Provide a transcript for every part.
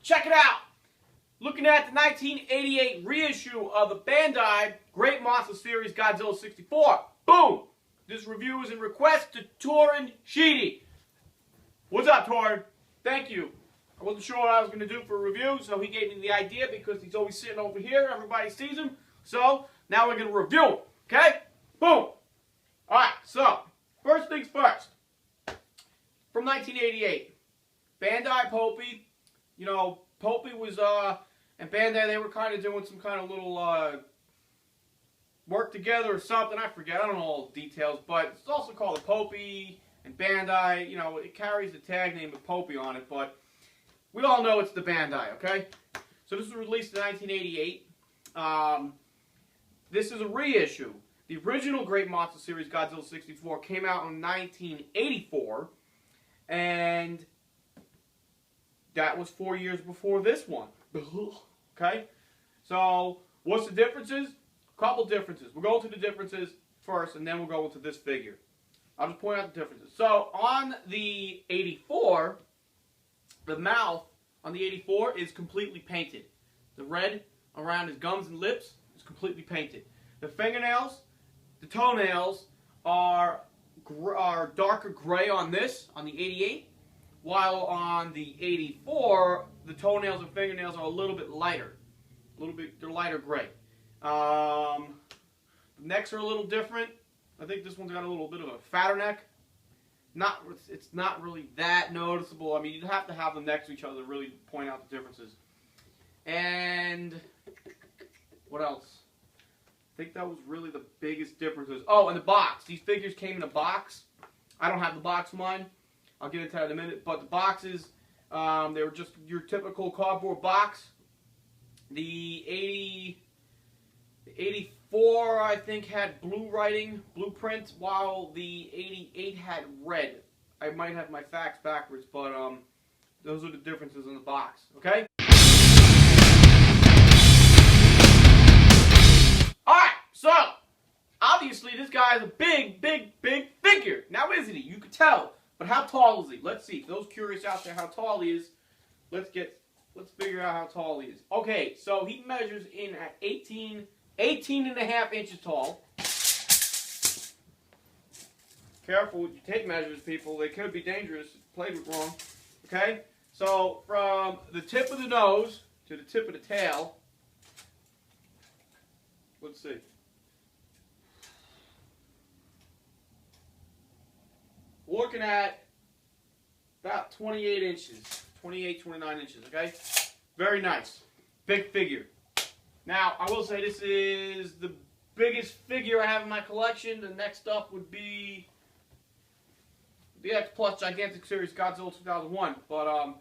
Check it out! Looking at the 1988 reissue of the Bandai Great Monster Series Godzilla 64. Boom! This review is in request to Torin Sheedy. What's up, Torin? Thank you. I wasn't sure what I was going to do for a review, so he gave me the idea because he's always sitting over here. Everybody sees him. So, now we're going to review him. Okay? Boom! Alright, so, first things first. From 1988. Bandai Popey. You know, Popey was, and Bandai, they were kind of doing some kind of little, work together or something. I forget. I don't know all the details, but it's also called a Popey and Bandai. You know, it carries the tag name of Popey on it, but we all know it's the Bandai, okay? So this was released in 1988. This is a reissue. The original Great Monster Series Godzilla 64 came out in 1984, and that was 4 years before this one. Okay? So, what's the differences? A couple differences. We'll go to the differences first, and then we'll go into this figure. I'll just point out the differences. So, on the 84, the mouth on the 84 is completely painted. The red around his gums and lips is completely painted. The fingernails, the toenails are darker gray on this, on the 88. While on the 84, the toenails and fingernails are a little bit lighter. They're lighter gray. The necks are a little different. I think this one's got a little bit of a fatter neck. It's not really that noticeable. I mean, you'd have to have them next to each other to really point out the differences. And what else? I think that was really the biggest differences. Oh, and the box. These figures came in a box. I don't have the box of mine. I'll get into that in a minute, but the boxes, they were just your typical cardboard box. The 84, I think, had blue writing, blueprint, while the 88 had red. I might have my facts backwards, but those are the differences in the box, okay? Alright, so, obviously this guy is a big, big, big figure. Now isn't he? You could tell. But how tall is he? Let's see. For those curious out there how tall he is, let's figure out how tall he is. Okay, so he measures in at 18 and a half inches tall. Careful when you take measures, people. They could be dangerous if played with wrong. Okay? So from the tip of the nose to the tip of the tail, let's see. Looking at about 28 inches, 28, 29 inches, okay? Very nice. Big figure. Now, I will say this is the biggest figure I have in my collection. The next up would be the X Plus Gigantic Series Godzilla 2001, but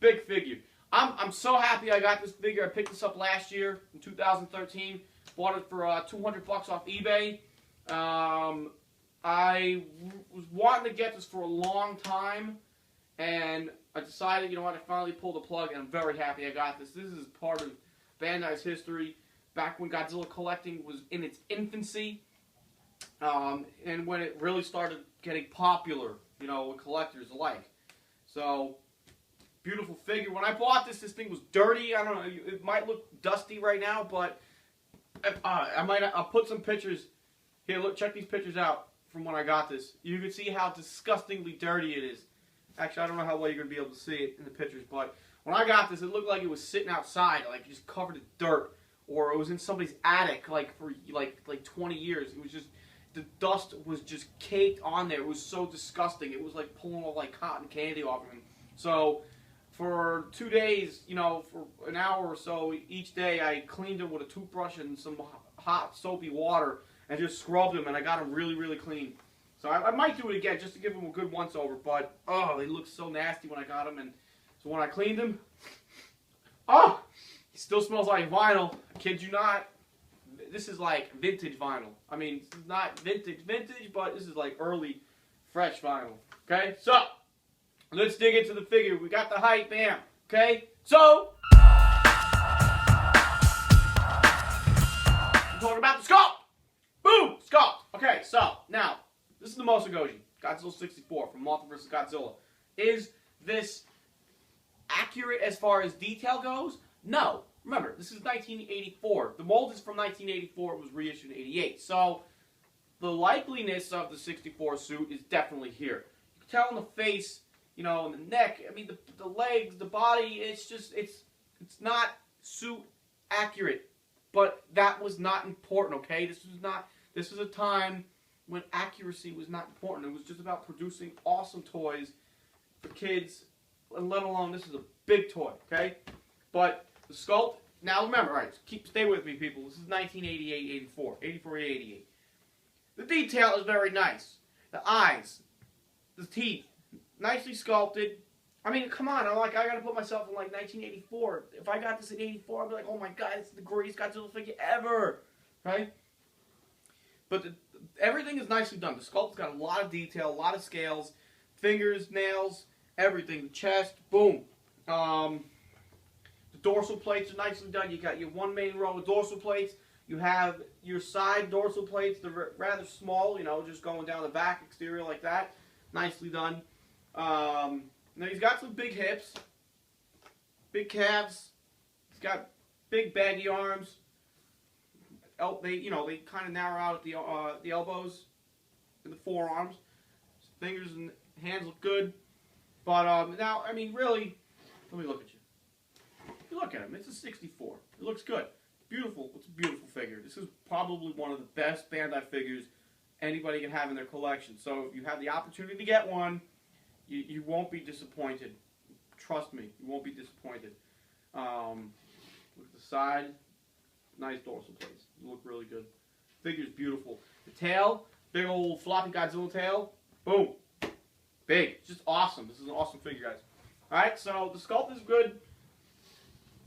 big figure. I'm so happy I got this figure. I picked this up last year in 2013. Bought it for $200 off eBay. I was wanting to get this for a long time, and I decided, you know what, I finally pulled the plug, and I'm very happy I got this. This is part of Bandai's history, back when Godzilla collecting was in its infancy, and when it really started getting popular, you know, with collectors alike. So, beautiful figure. When I bought this thing was dirty. I don't know, it might look dusty right now, but I'll put some pictures. Here, look, check these pictures out. From when I got this, you can see how disgustingly dirty it is. Actually, I don't know how well you're going to be able to see it in the pictures, but when I got this, it looked like it was sitting outside, like just covered in dirt, or it was in somebody's attic, like for like 20 years. It was just, the dust was just caked on there. It was so disgusting. It was like pulling all like cotton candy off of him. So for 2 days, you know, for an hour or so each day, I cleaned him with a toothbrush and some hot soapy water. And just scrubbed them, and I got them really, really clean. So I might do it again just to give them a good once-over, but, oh, they looked so nasty when I got them. And so when I cleaned them, oh, he's Still smells like vinyl. I kid you not. This is like vintage vinyl. I mean, it's not vintage, but this is like early, fresh vinyl. Okay, so let's dig into the figure. We got the height, bam. Okay, so I'm talking about the sculpt. Boom, sculpt. Okay, so now this is the Mosu-Goji, Godzilla 64 from Mothra Vs Godzilla. Is this accurate as far as detail goes? No. Remember, this is 1984. The mold is from 1984. It was reissued in 88. So the likeliness of the 64 suit is definitely here. You can tell in the face, you know, in the neck. I mean, the legs, the body. It's just it's not suit accurate. But that was not important. Okay, this was a time when accuracy was not important. It was just about producing awesome toys for kids, and let alone this is a big toy. Okay, but the sculpt, now remember, all right, stay with me, people. This is 1988, 84, 84, 88. The detail is very nice. The eyes, the teeth, nicely sculpted. I mean, come on, I got to put myself in like 1984. If I got this in 84, I'd be like, oh my god, it's the greatest Godzilla figure ever, right? But everything is nicely done. The sculpt's got a lot of detail, a lot of scales, fingers, nails, everything. The chest, boom. Dorsal plates are nicely done. You got your one main row of dorsal plates. You have your side dorsal plates. They're rather small, you know, just going down the back exterior like that. Nicely done. Now he's got some big hips, big calves. He's got big baggy arms. They kind of narrow out at the elbows and the forearms. His fingers and hands look good. But now, I mean, really, let me look at you. Look at him. It's a 64. It looks good. Beautiful. It's a beautiful figure. This is probably one of the best Bandai figures anybody can have in their collection. So if you have the opportunity to get one, you won't be disappointed. Trust me, you won't be disappointed. Look at the side. Nice dorsal plates. You look really good. Figure's beautiful. The tail, big old floppy Godzilla tail. Boom. Big. It's just awesome. This is an awesome figure, guys. Alright, so the sculpt is good.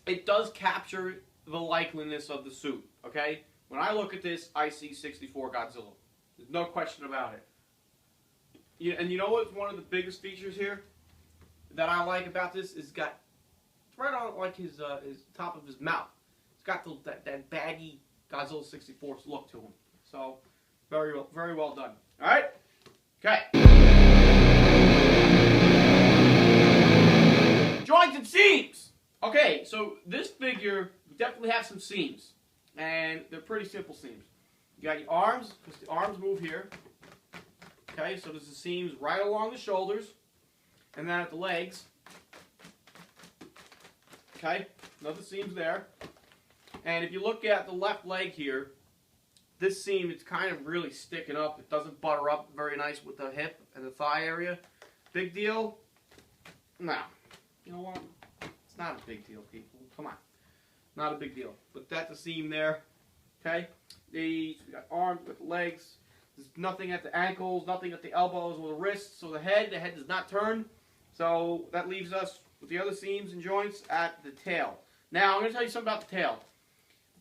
It does capture the likeliness of the suit, okay? When I look at this, I see 64 Godzilla. There's no question about it. And you know what's one of the biggest features here that I like about this? Is got right on like his top of his mouth. It's got that baggy Godzilla 64 look to him. So very well done. All right, okay. Joints and seams. Okay, so this figure definitely has some seams, and they're pretty simple seams. You got your arms, because the arms move here. Okay, so there's the seams right along the shoulders, and then at the legs. Okay, another seam's there. And if you look at the left leg here, this seam, it's kind of really sticking up. It doesn't butter up very nice with the hip and the thigh area. Big deal? No. You know what? It's not a big deal, people. Come on. Not a big deal. But that's a seam there. Okay? We got arms, we got legs. There's nothing at the ankles, nothing at the elbows or the wrists. So the head does not turn. So that leaves us with the other seams and joints at the tail. Now, I'm going to tell you something about the tail.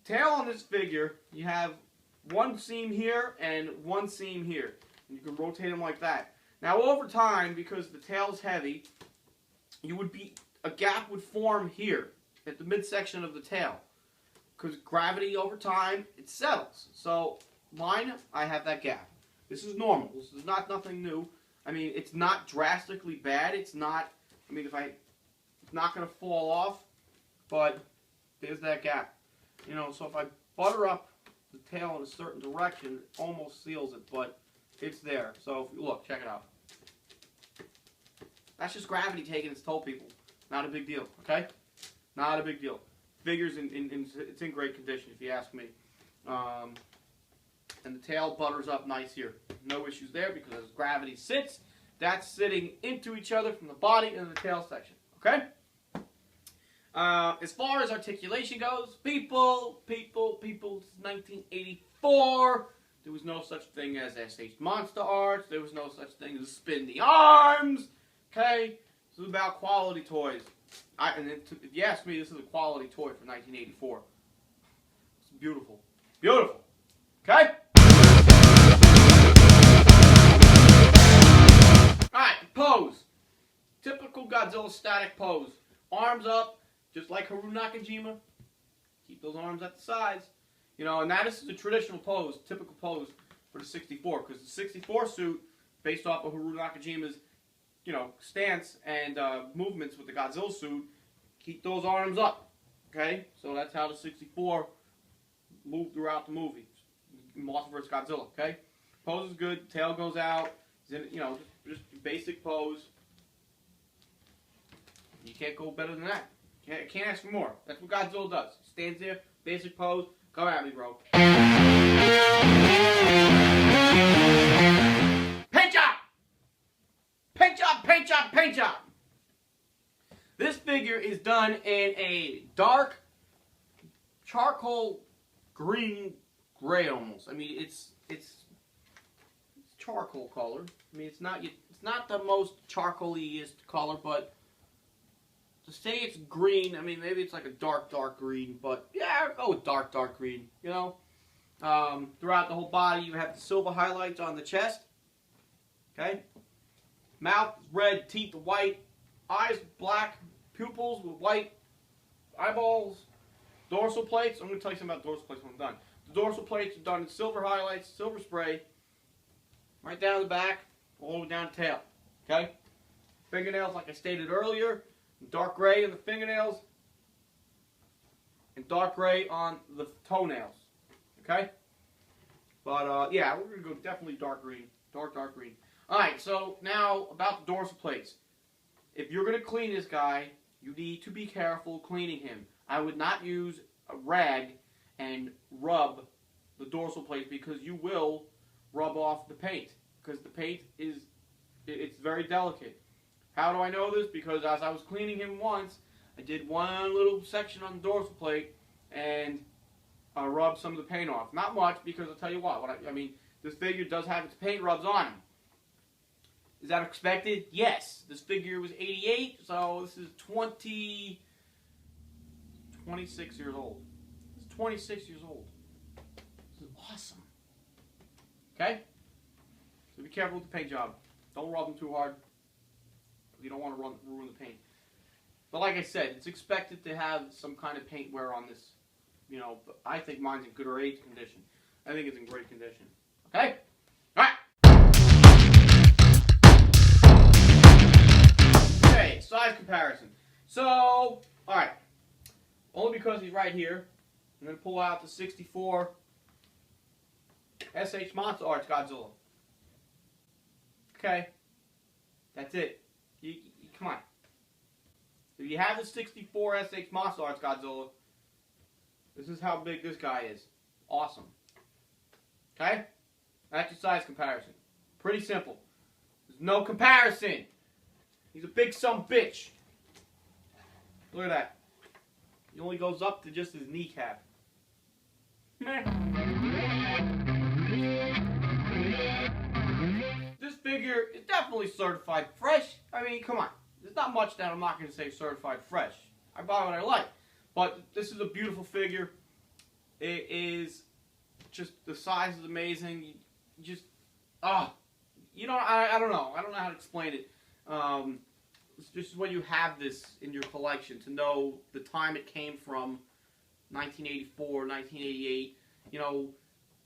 The tail on this figure, you have one seam here and one seam here. And you can rotate them like that. Now, over time, because the tail's heavy, a gap would form here at the midsection of the tail. Because gravity over time, it settles. So, mine, I have that gap. This is normal. This is nothing new. I mean, it's not drastically bad. It's not, I mean, it's not going to fall off, but there's that gap. You know, so if I butter up the tail in a certain direction, it almost seals it, but it's there. So, if you look, check it out. That's just gravity taking its toll, people. Not a big deal, okay? Not a big deal. Figure's it's in great condition, if you ask me. And the tail butters up nice here. No issues there because as gravity sits, that's sitting into each other from the body and the tail section. Okay? As far as articulation goes, people, this is 1984. There was no such thing as SH Monster Arts. There was no such thing as spin the arms. Okay? This is about quality toys. If you ask me, this is a quality toy for 1984. It's beautiful. Beautiful. Okay? Alright, pose. Typical Godzilla static pose. Arms up, just like Haru Nakajima. Keep those arms at the sides. You know, and that is the traditional pose, typical pose for the 64. Because the 64 suit, based off of Haru Nakajima's, you know, stance and movements with the Godzilla suit, keep those arms up. Okay? So that's how the 64 moved throughout the movie. Mothra vs. Godzilla. Okay? Pose is good. Tail goes out. You know, just basic pose. You can't go better than that. Can't ask for more. That's what Godzilla does. Stands there, basic pose. Come at me, bro. Paint job! Paint job, paint job, paint job! This figure is done in a dark charcoal green gray almost. I mean, it's charcoal color. I mean, it's not the most charcoal-iest color, but to say it's green, I mean, maybe it's like a dark green, but yeah, I'll go with dark green, you know? Throughout the whole body, you have the silver highlights on the chest, okay? Mouth red, teeth white, eyes black, pupils with white eyeballs, dorsal plates. I'm going to tell you something about dorsal plates when I'm done. The dorsal plates are done in silver highlights, silver spray, right down the back, all the way down the tail, okay? Fingernails, like I stated earlier, dark gray on the fingernails, and dark gray on the toenails, okay? But, yeah, we're going to go definitely dark green, dark green. Alright, so now about the dorsal plates. If you're going to clean this guy, you need to be careful cleaning him. I would not use a rag and rub the dorsal plates because you will rub off the paint. Because the paint it's very delicate. How do I know this? Because as I was cleaning him once, I did one little section on the dorsal plate and I rubbed some of the paint off. Not much, because I'll tell you what, I mean, this figure does have its paint rubs on him. Is that expected? Yes. This figure was 88, so this is 26 years old. This is 26 years old. This is awesome. Okay? So be careful with the paint job. Don't rub them too hard. You don't want to ruin the paint. But like I said, it's expected to have some kind of paint wear on this. You know, but I think mine's in good or AIDS condition. I think it's in great condition. Okay? Alright! Okay, size comparison. So, alright. Only because he's right here, I'm going to pull out the 64 SH Monster Arts Godzilla. Okay? That's it. Come on. If you have the 64 SH Monster Arts Godzilla, this is how big this guy is. Awesome. Okay? That's your size comparison. Pretty simple. There's no comparison. He's a big son of a bitch. Look at that. He only goes up to just his kneecap. This figure is definitely certified fresh. I mean, come on. There's not much that I'm not going to say certified fresh. I buy what I like. But this is a beautiful figure. It is just, the size is amazing. You just, you know, I don't know. I don't know how to explain it. It's just when you have this in your collection to know the time it came from, 1984, 1988. You know,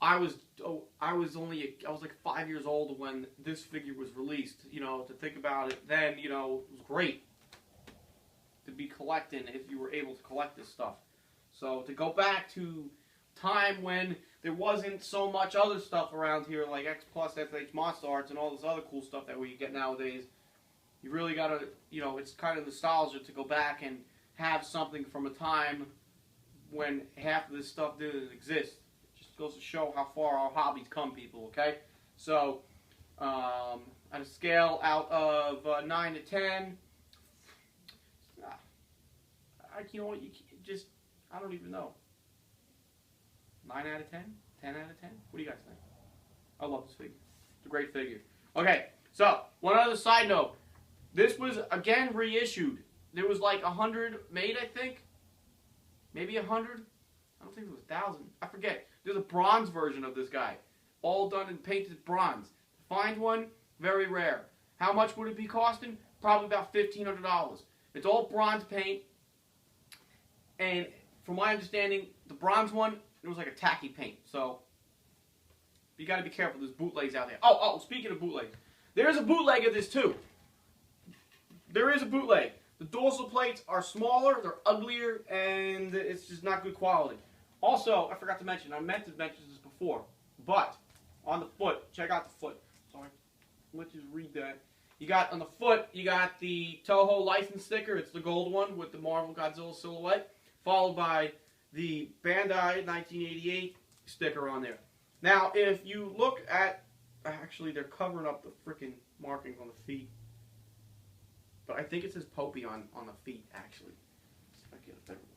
I was like 5 years old when this figure was released. You know, to think about it then, you know, it was great to be collecting if you were able to collect this stuff. So to go back to time when there wasn't so much other stuff around here like X Plus, SH Monster Arts, and all this other cool stuff that we get nowadays, you really gotta, you know, it's kind of nostalgia to go back and have something from a time when half of this stuff didn't exist. It just goes to show how far our hobbies come, people, okay? So, at a scale out of 9 to 10, you know what, I don't even know. 9 out of 10? 10 out of 10? What do you guys think? I love this figure. It's a great figure. Okay, so, one other side note. This was, again, reissued. There was like 100 made, I think. Maybe 100. I don't think it was 1,000. I forget. There's a bronze version of this guy. All done in painted bronze. Find one, very rare. How much would it be costing? Probably about $1,500. It's all bronze paint. And from my understanding, the bronze one, it was like a tacky paint. So, you got to be careful. There's bootlegs out there. Oh, speaking of bootlegs. There's a bootleg of this too. There is a bootleg. The dorsal plates are smaller, they're uglier, and it's just not good quality. Also, I forgot to mention, I meant to mention this before, but on the foot, check out the foot. Sorry, let's just read that. You got on the foot, you got the Toho license sticker. It's the gold one with the Marvel Godzilla silhouette, followed by the Bandai 1988 sticker on there. Now, if you look at, actually, they're covering up the freaking markings on the feet. But I think it says Popey on the feet, actually. Let's see if I get a better look.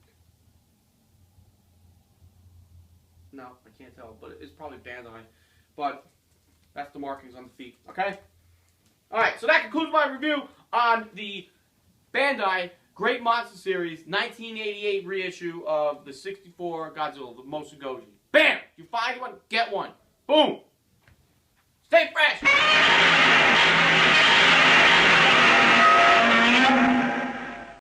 No, I can't tell, but it's probably Bandai. But that's the markings on the feet, okay? Alright, so that concludes my review on the Bandai Great Monster Series 1988 reissue of the 64 Godzilla, the Mosu-Goji. Bam! You find one, get one. Boom!